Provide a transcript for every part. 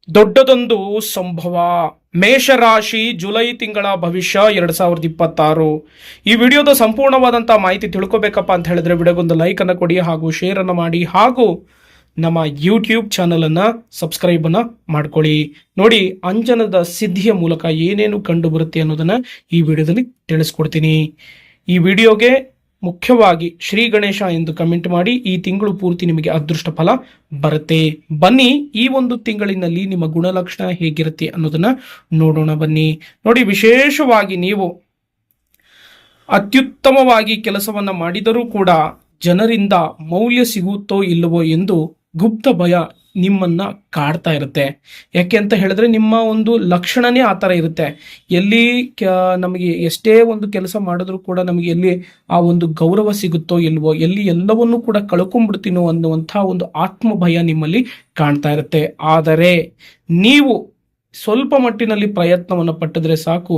ದೊಡ್ಡದೊಂದು ಸಂಭವ. ಮೇಷರಾಶಿ ಜುಲೈ ತಿಂಗಳ ಭವಿಷ್ಯ 2026. ಈ ವಿಡಿಯೋದ ಸಂಪೂರ್ಣವಾದಂಥ ಮಾಹಿತಿ ತಿಳ್ಕೊಬೇಕಪ್ಪ ಅಂತ ಹೇಳಿದ್ರೆ ವಿಡಿಯೋಗೊಂದು ಲೈಕನ್ನು ಕೊಡಿ ಹಾಗೂ ಶೇರನ್ನು ಮಾಡಿ ಹಾಗೂ ನಮ್ಮ ಯೂಟ್ಯೂಬ್ ಚಾನಲನ್ನು ಸಬ್ಸ್ಕ್ರೈಬನ್ನು ಮಾಡ್ಕೊಳ್ಳಿ. ನೋಡಿ, ಅಂಜನದ ಸಿದ್ಧಿಯ ಮೂಲಕ ಏನೇನು ಕಂಡು ಬರುತ್ತೆ ಅನ್ನೋದನ್ನು ಈ ವಿಡಿಯೋದಲ್ಲಿ ತಿಳಿಸ್ಕೊಡ್ತೀನಿ. ಈ ವಿಡಿಯೋಗೆ ಮುಖ್ಯವಾಗಿ ಶ್ರೀ ಗಣೇಶ ಎಂದು ಕಮೆಂಟ್ ಮಾಡಿ. ಈ ತಿಂಗಳು ಪೂರ್ತಿ ನಿಮಗೆ ಅದೃಷ್ಟ ಫಲ ಬರುತ್ತೆ. ಬನ್ನಿ, ಈ ಒಂದು ತಿಂಗಳಿನಲ್ಲಿ ನಿಮ್ಮ ಗುಣಲಕ್ಷಣ ಹೇಗಿರುತ್ತೆ ಅನ್ನೋದನ್ನ ನೋಡೋಣ. ಬನ್ನಿ ನೋಡಿ, ವಿಶೇಷವಾಗಿ ನೀವು ಅತ್ಯುತ್ತಮವಾಗಿ ಕೆಲಸವನ್ನ ಮಾಡಿದರೂ ಕೂಡ ಜನರಿಂದ ಮೌಲ್ಯ ಸಿಗುತ್ತೋ ಇಲ್ಲವೋ ಎಂದು ಗುಪ್ತ ಭಯ ನಿಮ್ಮನ್ನ ಕಾಡ್ತಾ ಇರುತ್ತೆ. ಯಾಕೆ ಅಂತ ಹೇಳಿದ್ರೆ ನಿಮ್ಮ ಒಂದು ಲಕ್ಷಣನೇ ಆ ಥರ ಇರುತ್ತೆ. ಎಲ್ಲಿ ನಮಗೆ ಎಷ್ಟೇ ಒಂದು ಕೆಲಸ ಮಾಡಿದ್ರೂ ಕೂಡ ನಮಗೆ ಎಲ್ಲಿ ಆ ಒಂದು ಗೌರವ ಸಿಗುತ್ತೋ ಇಲ್ವೋ, ಎಲ್ಲಿ ಎಲ್ಲವನ್ನೂ ಕೂಡ ಕಳ್ಕೊಂಡ್ಬಿಡ್ತೀನೋ ಅನ್ನುವಂಥ ಒಂದು ಆತ್ಮ ಭಯ ನಿಮ್ಮಲ್ಲಿ ಕಾಣ್ತಾ ಇರುತ್ತೆ. ಆದರೆ ನೀವು ಸ್ವಲ್ಪ ಮಟ್ಟಿನಲ್ಲಿ ಪ್ರಯತ್ನವನ್ನು ಪಟ್ಟಿದ್ರೆ ಸಾಕು,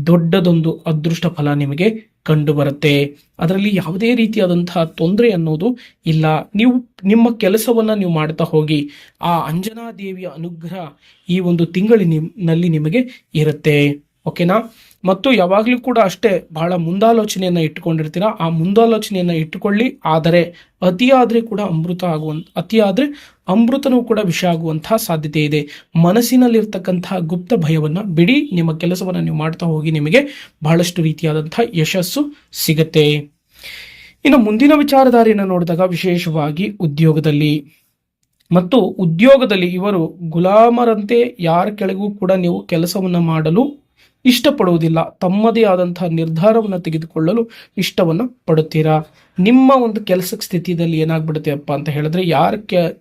ದೊಡ್ಡದೊಂದು ಅದೃಷ್ಟ ಫಲ ನಿಮಗೆ ಕಂಡು ಬರುತ್ತೆ. ಅದರಲ್ಲಿ ಯಾವುದೇ ರೀತಿಯಾದಂತಹ ತೊಂದರೆ ಅನ್ನೋದು ಇಲ್ಲ. ನೀವು ನಿಮ್ಮ ಕೆಲಸವನ್ನ ನೀವು ಮಾಡ್ತಾ ಹೋಗಿ, ಆ ಅಂಜನಾ ದೇವಿಯ ಅನುಗ್ರಹ ಈ ಒಂದು ತಿಂಗಳಿನಲ್ಲಿ ನಿಮಗೆ ಇರುತ್ತೆ. ಓಕೆನಾ? ಮತ್ತು ಯಾವಾಗಲೂ ಕೂಡ ಅಷ್ಟೇ ಬಹಳ ಮುಂದಾಲೋಚನೆಯನ್ನು ಇಟ್ಟುಕೊಂಡಿರ್ತೀರ. ಆ ಮುಂದಾಲೋಚನೆಯನ್ನು ಇಟ್ಟುಕೊಳ್ಳಿ. ಆದರೆ ಅತಿಯಾದರೆ ಕೂಡ ಅತಿಯಾದರೆ ಅಮೃತನೂ ಕೂಡ ವಿಷ ಆಗುವಂತಹ ಸಾಧ್ಯತೆ ಇದೆ. ಮನಸ್ಸಿನಲ್ಲಿರ್ತಕ್ಕಂತಹ ಗುಪ್ತ ಭಯವನ್ನು ಬಿಡಿ. ನಿಮ್ಮ ಕೆಲಸವನ್ನು ನೀವು ಮಾಡ್ತಾ ಹೋಗಿ, ನಿಮಗೆ ಬಹಳಷ್ಟು ರೀತಿಯಾದಂತಹ ಯಶಸ್ಸು ಸಿಗತ್ತೆ. ಇನ್ನು ಮುಂದಿನ ವಿಚಾರಧಾರೆಯನ್ನು ನೋಡಿದಾಗ ವಿಶೇಷವಾಗಿ ಉದ್ಯೋಗದಲ್ಲಿ ಇವರು ಗುಲಾಮರಂತೆ ಯಾರ ಕೆಳಗೂ ಕೂಡ ನೀವು ಕೆಲಸವನ್ನು ಮಾಡಲು ಇಷ್ಟಪಡುವುದಿಲ್ಲ. ತಮ್ಮದೇ ಆದಂತಹ ನಿರ್ಧಾರವನ್ನು ತೆಗೆದುಕೊಳ್ಳಲು ಇಷ್ಟವನ್ನು ಪಡುತ್ತೀರಾ. ನಿಮ್ಮ ಒಂದು ಕೆಲಸದ ಸ್ಥಿತಿಯಲ್ಲಿ ಏನಾಗ್ಬಿಡುತ್ತೆ ಅಪ್ಪ ಅಂತ ಹೇಳಿದ್ರೆ, ಯಾರ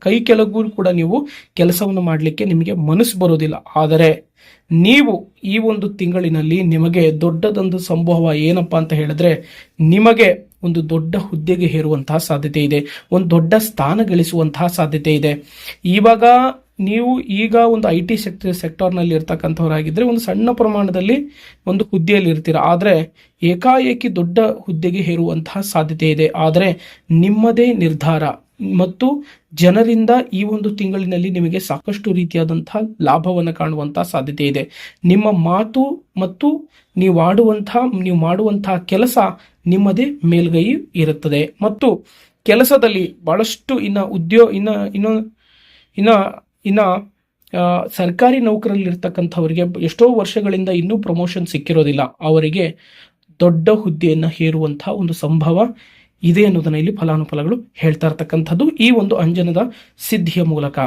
ಕೈ ಕೆಳಗೂ ಕೂಡ ನೀವು ಕೆಲಸವನ್ನು ಮಾಡಲಿಕ್ಕೆ ನಿಮಗೆ ಮನಸ್ಸು ಬರೋದಿಲ್ಲ. ಆದರೆ ನೀವು ಈ ಒಂದು ತಿಂಗಳಿನಲ್ಲಿ ನಿಮಗೆ ದೊಡ್ಡದೊಂದು ಸಂಭವ ಏನಪ್ಪ ಅಂತ ಹೇಳಿದ್ರೆ, ನಿಮಗೆ ಒಂದು ದೊಡ್ಡ ಹುದ್ದೆಗೆ ಹೇರುವಂತಹ ಸಾಧ್ಯತೆ ಇದೆ. ಒಂದು ದೊಡ್ಡ ಸ್ಥಾನ ಗಳಿಸುವಂತಹ ಸಾಧ್ಯತೆ ಇದೆ. ನೀವು ಈಗ ಒಂದು IT ಸೆಕ್ಟರ್ನಲ್ಲಿ ಇರ್ತಕ್ಕಂಥವರಾಗಿದ್ದರೆ ಒಂದು ಸಣ್ಣ ಪ್ರಮಾಣದಲ್ಲಿ ಒಂದು ಹುದ್ದೆಯಲ್ಲಿ ಇರ್ತೀರ. ಆದರೆ ಏಕಾಏಕಿ ದೊಡ್ಡ ಹುದ್ದೆಗೆ ಹೇರುವಂತಹ ಸಾಧ್ಯತೆ ಇದೆ. ಆದರೆ ನಿಮ್ಮದೇ ನಿರ್ಧಾರ ಮತ್ತು ಜನರಿಂದ ಈ ಒಂದು ತಿಂಗಳಿನಲ್ಲಿ ನಿಮಗೆ ಸಾಕಷ್ಟು ರೀತಿಯಾದಂತಹ ಲಾಭವನ್ನು ಕಾಣುವಂತಹ ಸಾಧ್ಯತೆ ಇದೆ. ನಿಮ್ಮ ಮಾತು ಮತ್ತು ನೀವು ಮಾಡುವಂತಹ ಕೆಲಸ ನಿಮ್ಮದೇ ಮೇಲ್ಗೈ ಇರುತ್ತದೆ. ಮತ್ತು ಕೆಲಸದಲ್ಲಿ ಬಹಳಷ್ಟು ಇನ್ನು ಸರ್ಕಾರಿ ನೌಕರಲ್ಲಿರ್ತಕ್ಕಂಥವರಿಗೆ ಎಷ್ಟೋ ವರ್ಷಗಳಿಂದ ಇನ್ನೂ ಪ್ರಮೋಷನ್ ಸಿಕ್ಕಿರೋದಿಲ್ಲ. ಅವರಿಗೆ ದೊಡ್ಡ ಹುದ್ದೆಯನ್ನು ಹೇರುವಂತಹ ಒಂದು ಸಂಭವ ಇದೆ ಅನ್ನೋದನ್ನ ಇಲ್ಲಿ ಫಲಾನುಫಲಗಳು ಹೇಳ್ತಾ ಇರ್ತಕ್ಕಂಥದ್ದು ಈ ಒಂದು ಅಂಜನದ ಸಿದ್ಧಿಯ ಮೂಲಕ.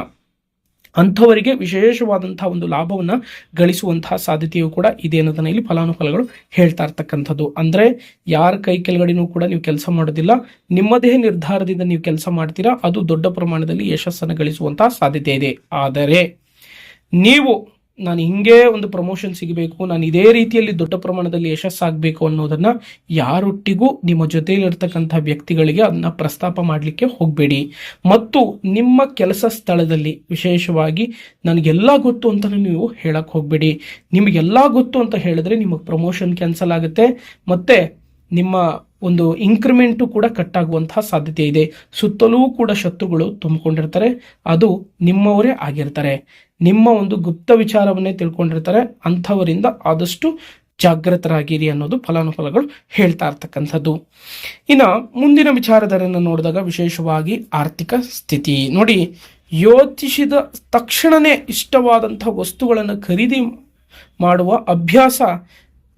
ಅಂಥವರಿಗೆ ವಿಶೇಷವಾದಂತಹ ಒಂದು ಲಾಭವನ್ನು ಗಳಿಸುವಂತಹ ಸಾಧ್ಯತೆಯೂ ಕೂಡ ಇದೆ ಅನ್ನೋದನ್ನ ಇಲ್ಲಿ ಫಲಾನುಫಲಗಳು ಹೇಳ್ತಾ ಇರ್ತಕ್ಕಂಥದ್ದು. ಅಂದರೆ ಯಾರ ಕೈ ಕೆಳಗಡೆನೂ ಕೂಡ ನೀವು ಕೆಲಸ ಮಾಡೋದಿಲ್ಲ, ನಿಮ್ಮದೇ ನಿರ್ಧಾರದಿಂದ ನೀವು ಕೆಲಸ ಮಾಡ್ತೀರಾ. ಅದು ದೊಡ್ಡ ಪ್ರಮಾಣದಲ್ಲಿ ಯಶಸ್ಸನ್ನು ಗಳಿಸುವಂತಹ ಸಾಧ್ಯತೆ ಇದೆ. ಆದರೆ ನೀವು ನಾನು ಹಿಂಗೆ ಒಂದು ಪ್ರಮೋಷನ್ ಸಿಗಬೇಕು, ನಾನು ಇದೇ ರೀತಿಯಲ್ಲಿ ದೊಡ್ಡ ಪ್ರಮಾಣದಲ್ಲಿ ಯಶಸ್ಸಾಗಬೇಕು ಅನ್ನೋದನ್ನ ಯಾರೊಟ್ಟಿಗೂ ನಿಮ್ಮ ಜೊತೆಯಲ್ಲಿರ್ತಕ್ಕಂಥ ವ್ಯಕ್ತಿಗಳಿಗೆ ಅದನ್ನ ಪ್ರಸ್ತಾಪ ಮಾಡಲಿಕ್ಕೆ ಹೋಗಬೇಡಿ. ಮತ್ತು ನಿಮ್ಮ ಕೆಲಸ ಸ್ಥಳದಲ್ಲಿ ವಿಶೇಷವಾಗಿ ನನಗೆಲ್ಲ ಗೊತ್ತು ಅಂತ ನೀವು ಹೇಳಕ್ ಹೋಗಬೇಡಿ. ನಿಮಗೆಲ್ಲ ಗೊತ್ತು ಅಂತ ಹೇಳಿದ್ರೆ ನಿಮಗೆ ಪ್ರಮೋಷನ್ ಕ್ಯಾನ್ಸಲ್ ಆಗುತ್ತೆ, ಮತ್ತೆ ನಿಮ್ಮ ಒಂದು ಇನ್ಕ್ರಿಮೆಂಟು ಕೂಡ ಕಟ್ ಆಗುವಂತಹ ಸಾಧ್ಯತೆ ಇದೆ. ಸುತ್ತಲೂ ಕೂಡ ಶತ್ರುಗಳು ತುಂಬಿಕೊಂಡಿರ್ತಾರೆ, ಅದು ನಿಮ್ಮವರೇ ಆಗಿರ್ತಾರೆ. ನಿಮ್ಮ ಒಂದು ಗುಪ್ತ ವಿಚಾರವನ್ನೇ ತಿಳ್ಕೊಂಡಿರ್ತಾರೆ. ಅಂಥವರಿಂದ ಆದಷ್ಟು ಜಾಗೃತರಾಗಿರಿ ಅನ್ನೋದು ಫಲಾನುಫಲಗಳು ಹೇಳ್ತಾ ಇರ್ತಕ್ಕಂಥದ್ದು. ಇನ್ನು ಮುಂದಿನ ವಿಚಾರಧಾರೆಯನ್ನು ನೋಡಿದಾಗ ವಿಶೇಷವಾಗಿ ಆರ್ಥಿಕ ಸ್ಥಿತಿ ನೋಡಿ, ಯೋಚಿಸಿದ ತಕ್ಷಣನೇ ಇಷ್ಟವಾದಂಥ ವಸ್ತುಗಳನ್ನು ಖರೀದಿ ಮಾಡುವ ಅಭ್ಯಾಸ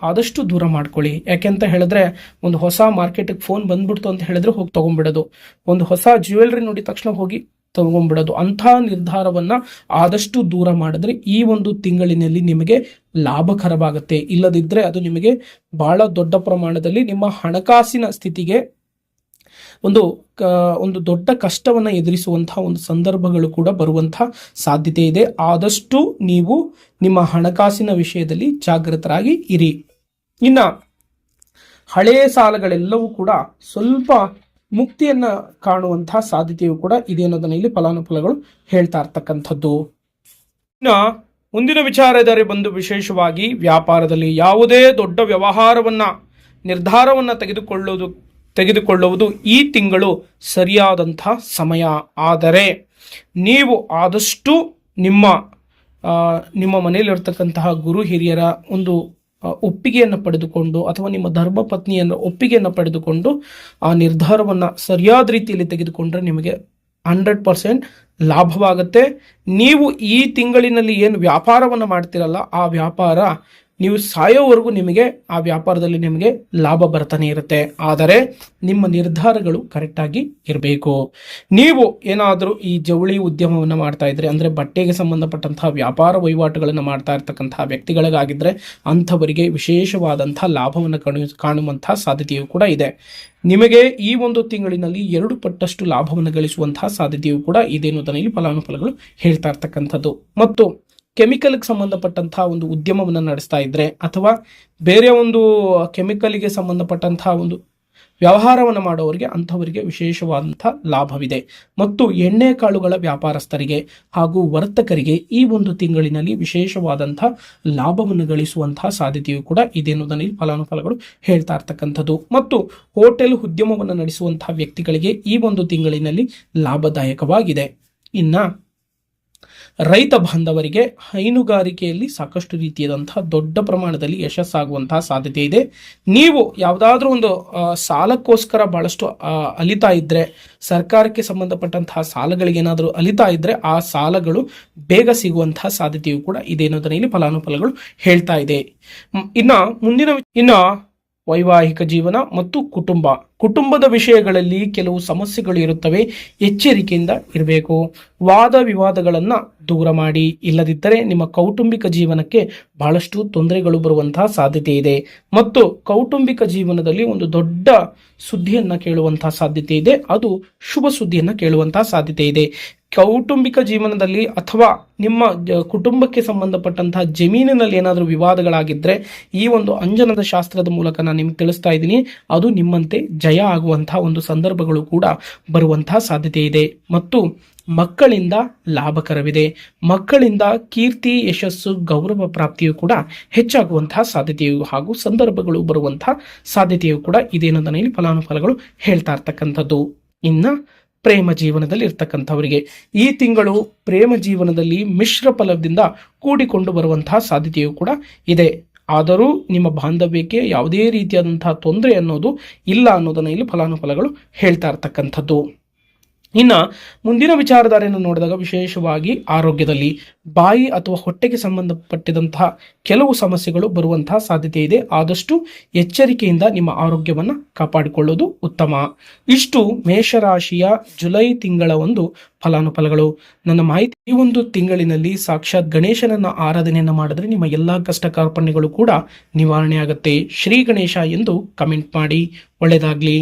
ಆದಷ್ಟು ದೂರ ಮಾಡ್ಕೊಳ್ಳಿ. ಯಾಕೆಂತ ಹೇಳಿದ್ರೆ, ಒಂದು ಹೊಸ ಮಾರ್ಕೆಟಿಗೆ ಫೋನ್ ಬಂದ್ಬಿಡ್ತು ಅಂತ ಹೇಳಿದ್ರೆ ಹೋಗಿ ತಗೊಂಡ್ಬಿಡೋದು, ಒಂದು ಹೊಸ ಜ್ಯುವೆಲ್ರಿ ನೋಡಿದ ತಕ್ಷಣ ಹೋಗಿ ತಗೊಂಡ್ಬಿಡೋದು, ಅಂಥ ನಿರ್ಧಾರವನ್ನ ಆದಷ್ಟು ದೂರ ಮಾಡಿದ್ರೆ ಈ ಒಂದು ತಿಂಗಳಿನಲ್ಲಿ ನಿಮಗೆ ಲಾಭಕರವಾಗುತ್ತೆ. ಇಲ್ಲದಿದ್ದರೆ ಅದು ನಿಮಗೆ ಬಹಳ ದೊಡ್ಡ ಪ್ರಮಾಣದಲ್ಲಿ ನಿಮ್ಮ ಹಣಕಾಸಿನ ಸ್ಥಿತಿಗೆ ಒಂದು ದೊಡ್ಡ ಕಷ್ಟವನ್ನು ಎದುರಿಸುವಂತಹ ಒಂದು ಸಂದರ್ಭಗಳು ಕೂಡ ಬರುವಂತಹ ಸಾಧ್ಯತೆ ಇದೆ. ಆದಷ್ಟು ನೀವು ನಿಮ್ಮ ಹಣಕಾಸಿನ ವಿಷಯದಲ್ಲಿ ಜಾಗೃತರಾಗಿ ಇರಿ. ಇನ್ನ ಹಳೆಯ ಸಾಲಗಳೆಲ್ಲವೂ ಕೂಡ ಸ್ವಲ್ಪ ಮುಕ್ತಿಯನ್ನ ಕಾಣುವಂತಹ ಸಾಧ್ಯತೆಯು ಕೂಡ ಇದೆ ಅನ್ನೋದನ್ನ ಇಲ್ಲಿ ಫಲಾನುಫಲಗಳು ಹೇಳ್ತಾ ಇರ್ತಕ್ಕಂಥದ್ದು. ಇನ್ನು ಮುಂದಿನ ವಿಚಾರಧಾರೆ ಬಂದು ವಿಶೇಷವಾಗಿ ವ್ಯಾಪಾರದಲ್ಲಿ ಯಾವುದೇ ದೊಡ್ಡ ನಿರ್ಧಾರವನ್ನ ತೆಗೆದುಕೊಳ್ಳುವುದು ಈ ತಿಂಗಳು ಸರಿಯಾದಂತಹ ಸಮಯ. ಆದರೆ ನೀವು ಆದಷ್ಟು ನಿಮ್ಮ ನಿಮ್ಮ ಮನೆಯಲ್ಲಿರ್ತಕ್ಕಂತಹ ಗುರು ಹಿರಿಯರ ಒಂದು ಒಪ್ಪಿಗೆಯನ್ನು ಪಡೆದುಕೊಂಡು ಅಥವಾ ನಿಮ್ಮ ಧರ್ಮಪತ್ನಿಯನ್ನು ಒಪ್ಪಿಗೆಯನ್ನು ಪಡೆದುಕೊಂಡು ಆ ನಿರ್ಧಾರವನ್ನು ಸರಿಯಾದ ರೀತಿಯಲ್ಲಿ ತೆಗೆದುಕೊಂಡ್ರೆ ನಿಮಗೆ 100% ಲಾಭವಾಗುತ್ತೆ. ನೀವು ಈ ತಿಂಗಳಿನಲ್ಲಿ ಏನು ವ್ಯಾಪಾರವನ್ನು ಮಾಡ್ತಿರಲ್ಲ, ಆ ವ್ಯಾಪಾರ ನೀವು ಸಾಯೋವರೆಗೂ ನಿಮಗೆ ಆ ವ್ಯಾಪಾರದಲ್ಲಿ ನಿಮಗೆ ಲಾಭ ಬರ್ತಾನೆ ಇರುತ್ತೆ. ಆದರೆ ನಿಮ್ಮ ನಿರ್ಧಾರಗಳು ಕರೆಕ್ಟಾಗಿ ಇರಬೇಕು. ನೀವು ಏನಾದರೂ ಈ ಜವಳಿ ಉದ್ಯಮವನ್ನು ಮಾಡ್ತಾ ಇದ್ರೆ, ಅಂದರೆ ಬಟ್ಟೆಗೆ ಸಂಬಂಧಪಟ್ಟಂತಹ ವ್ಯಾಪಾರ ವಹಿವಾಟುಗಳನ್ನು ಮಾಡ್ತಾ ಇರ್ತಕ್ಕಂತಹ ವ್ಯಕ್ತಿಗಳಿಗಾಗಿದ್ದರೆ ಅಂಥವರಿಗೆ ವಿಶೇಷವಾದಂಥ ಲಾಭವನ್ನು ಕಾಣುವಂತಹ ಸಾಧ್ಯತೆಯೂ ಕೂಡ ಇದೆ. ನಿಮಗೆ ಈ ಒಂದು ತಿಂಗಳಿನಲ್ಲಿ 2 ಪಟ್ಟಷ್ಟು ಲಾಭವನ್ನು ಗಳಿಸುವಂತಹ ಸಾಧ್ಯತೆಯೂ ಕೂಡ ಇದೆ ಅನ್ನೋದನ್ನು ಇಲ್ಲಿ ಫಲಾನುಫಲಗಳು ಹೇಳ್ತಾ ಇರ್ತಕ್ಕಂಥದ್ದು. ಮತ್ತು ಕೆಮಿಕಲ್ಗೆ ಸಂಬಂಧಪಟ್ಟಂತಹ ಒಂದು ಉದ್ಯಮವನ್ನು ನಡೆಸ್ತಾ ಇದ್ರೆ ಅಥವಾ ಬೇರೆ ಒಂದು ಕೆಮಿಕಲ್ಗೆ ಸಂಬಂಧಪಟ್ಟಂತಹ ಒಂದು ವ್ಯವಹಾರವನ್ನು ಮಾಡೋರಿಗೆ ಅಂಥವರಿಗೆ ವಿಶೇಷವಾದಂಥ ಲಾಭವಿದೆ. ಮತ್ತು ಎಣ್ಣೆ ಕಾಳುಗಳ ವ್ಯಾಪಾರಸ್ಥರಿಗೆ ಹಾಗೂ ವರ್ತಕರಿಗೆ ಈ ಒಂದು ತಿಂಗಳಿನಲ್ಲಿ ವಿಶೇಷವಾದಂಥ ಲಾಭವನ್ನು ಗಳಿಸುವಂತಹ ಸಾಧ್ಯತೆಯೂ ಕೂಡ ಇದೆ ಅನ್ನೋದನ್ನು ಫಲಾನುಫಲಗಳು ಹೇಳ್ತಾ ಇರ್ತಕ್ಕಂಥದ್ದು. ಮತ್ತು ಹೋಟೆಲ್ ಉದ್ಯಮವನ್ನು ನಡೆಸುವಂತಹ ವ್ಯಕ್ತಿಗಳಿಗೆ ಈ ಒಂದು ತಿಂಗಳಿನಲ್ಲಿ ಲಾಭದಾಯಕವಾಗಿದೆ. ಇನ್ನು ರೈತ ಬಾಂಧವರಿಗೆ ಹೈನುಗಾರಿಕೆಯಲ್ಲಿ ಸಾಕಷ್ಟು ರೀತಿಯಾದಂತಹ ದೊಡ್ಡ ಪ್ರಮಾಣದಲ್ಲಿ ಯಶಸ್ಸಾಗುವಂತಹ ಸಾಧ್ಯತೆ ಇದೆ. ನೀವು ಯಾವುದಾದ್ರೂ ಒಂದು ಸಾಲಕ್ಕೋಸ್ಕರ ಬಹಳಷ್ಟು ಅಲಿತಾ ಇದ್ರೆ, ಸರ್ಕಾರಕ್ಕೆ ಸಂಬಂಧಪಟ್ಟಂತಹ ಸಾಲಗಳಿಗೆ ಏನಾದರೂ ಅಲಿತಾ ಇದ್ರೆ ಆ ಸಾಲಗಳು ಬೇಗ ಸಿಗುವಂತಹ ಸಾಧ್ಯತೆಯೂ ಕೂಡ ಇದೆ ಅನ್ನೋದನ್ನ ಇಲ್ಲಿ ಫಲಾನುಫಲಗಳು ಹೇಳ್ತಾ ಇದೆ. ಇನ್ನು ವೈವಾಹಿಕ ಜೀವನ ಮತ್ತು ಕುಟುಂಬದ ವಿಷಯಗಳಲ್ಲಿ ಕೆಲವು ಸಮಸ್ಯೆಗಳು ಇರುತ್ತವೆ. ಎಚ್ಚರಿಕೆಯಿಂದ ಇರಬೇಕು. ವಾದ ವಿವಾದಗಳನ್ನು ದೂರ ಮಾಡಿ, ಇಲ್ಲದಿದ್ದರೆ ನಿಮ್ಮ ಕೌಟುಂಬಿಕ ಜೀವನಕ್ಕೆ ಬಹಳಷ್ಟು ತೊಂದರೆಗಳು ಬರುವಂತಹ ಸಾಧ್ಯತೆ ಇದೆ. ಮತ್ತು ಕೌಟುಂಬಿಕ ಜೀವನದಲ್ಲಿ ಒಂದು ದೊಡ್ಡ ಸುದ್ದಿಯನ್ನು ಕೇಳುವಂತಹ ಸಾಧ್ಯತೆ ಇದೆ. ಅದು ಶುಭ ಸುದ್ದಿಯನ್ನು ಕೇಳುವಂತಹ ಸಾಧ್ಯತೆ ಇದೆ. ಕೌಟುಂಬಿಕ ಜೀವನದಲ್ಲಿ ಅಥವಾ ನಿಮ್ಮ ಕುಟುಂಬಕ್ಕೆ ಸಂಬಂಧಪಟ್ಟಂತಹ ಜಮೀನಿನಲ್ಲಿ ಏನಾದರೂ ವಿವಾದಗಳಾಗಿದ್ದರೆ ಈ ಒಂದು ಅಂಜನದ ಶಾಸ್ತ್ರದ ಮೂಲಕ ನಾನು ನಿಮ್ಗೆ ತಿಳಿಸ್ತಾ ಇದ್ದೀನಿ, ಅದು ನಿಮ್ಮಂತೆ ಜಯ ಆಗುವಂತಹ ಒಂದು ಸಂದರ್ಭಗಳು ಕೂಡ ಬರುವಂತಹ ಸಾಧ್ಯತೆ ಇದೆ. ಮತ್ತು ಮಕ್ಕಳಿಂದ ಲಾಭಕರವಿದೆ. ಮಕ್ಕಳಿಂದ ಕೀರ್ತಿ, ಯಶಸ್ಸು, ಗೌರವ ಪ್ರಾಪ್ತಿಯು ಕೂಡ ಹೆಚ್ಚಾಗುವಂತಹ ಸಾಧ್ಯತೆಯು ಹಾಗೂ ಸಂದರ್ಭಗಳು ಬರುವಂತಹ ಸಾಧ್ಯತೆಯು ಕೂಡ ಇದೆ ಅನ್ನೋದನ್ನ ಇಲ್ಲಿ ಫಲಾನುಫಲಗಳು ಹೇಳ್ತಾ ಇರ್ತಕ್ಕಂಥದ್ದು. ಇನ್ನು ಪ್ರೇಮ ಜೀವನದಲ್ಲಿ ಇರ್ತಕ್ಕಂಥವರಿಗೆ ಈ ತಿಂಗಳು ಪ್ರೇಮ ಜೀವನದಲ್ಲಿ ಮಿಶ್ರ ಫಲದಿಂದ ಕೂಡಿಕೊಂಡು ಬರುವಂತಹ ಸಾಧ್ಯತೆಯೂ ಕೂಡ ಇದೆ. ಆದರೂ ನಿಮ್ಮ ಬಾಂಧವ್ಯಕ್ಕೆ ಯಾವುದೇ ರೀತಿಯಾದಂತಹ ತೊಂದರೆ ಅನ್ನೋದು ಇಲ್ಲ ಅನ್ನೋದನ್ನ ಇಲ್ಲಿ ಫಲಾನುಫಲಗಳು ಹೇಳ್ತಾ ಇರ್ತಕ್ಕಂಥದ್ದು. ಇನ್ನು ಮುಂದಿನ ವಿಚಾರಧಾರೆಯನ್ನು ನೋಡಿದಾಗ ವಿಶೇಷವಾಗಿ ಆರೋಗ್ಯದಲ್ಲಿ ಬಾಯಿ ಅಥವಾ ಹೊಟ್ಟೆಗೆ ಸಂಬಂಧಪಟ್ಟಿದಂತಹ ಕೆಲವು ಸಮಸ್ಯೆಗಳು ಬರುವಂತಹ ಸಾಧ್ಯತೆ ಇದೆ. ಆದಷ್ಟು ಎಚ್ಚರಿಕೆಯಿಂದ ನಿಮ್ಮ ಆರೋಗ್ಯವನ್ನು ಕಾಪಾಡಿಕೊಳ್ಳುವುದು ಉತ್ತಮ. ಇಷ್ಟು ಮೇಷರಾಶಿಯ ಜುಲೈ ತಿಂಗಳ ಒಂದು ಫಲಾನುಫಲಗಳು. ನನ್ನ ಮಾಹಿತಿ ಈ ಒಂದು ತಿಂಗಳಿನಲ್ಲಿ ಸಾಕ್ಷಾತ್ ಗಣೇಶನನ್ನ ಆರಾಧನೆಯನ್ನು ಮಾಡಿದ್ರೆ ನಿಮ್ಮ ಎಲ್ಲಾ ಕಷ್ಟ ಕಾರ್ಪಣ್ಯಗಳು ಕೂಡ ನಿವಾರಣೆ ಆಗುತ್ತೆ. ಶ್ರೀ ಗಣೇಶ ಎಂದು ಕಮೆಂಟ್ ಮಾಡಿ. ಒಳ್ಳೆಯದಾಗ್ಲಿ.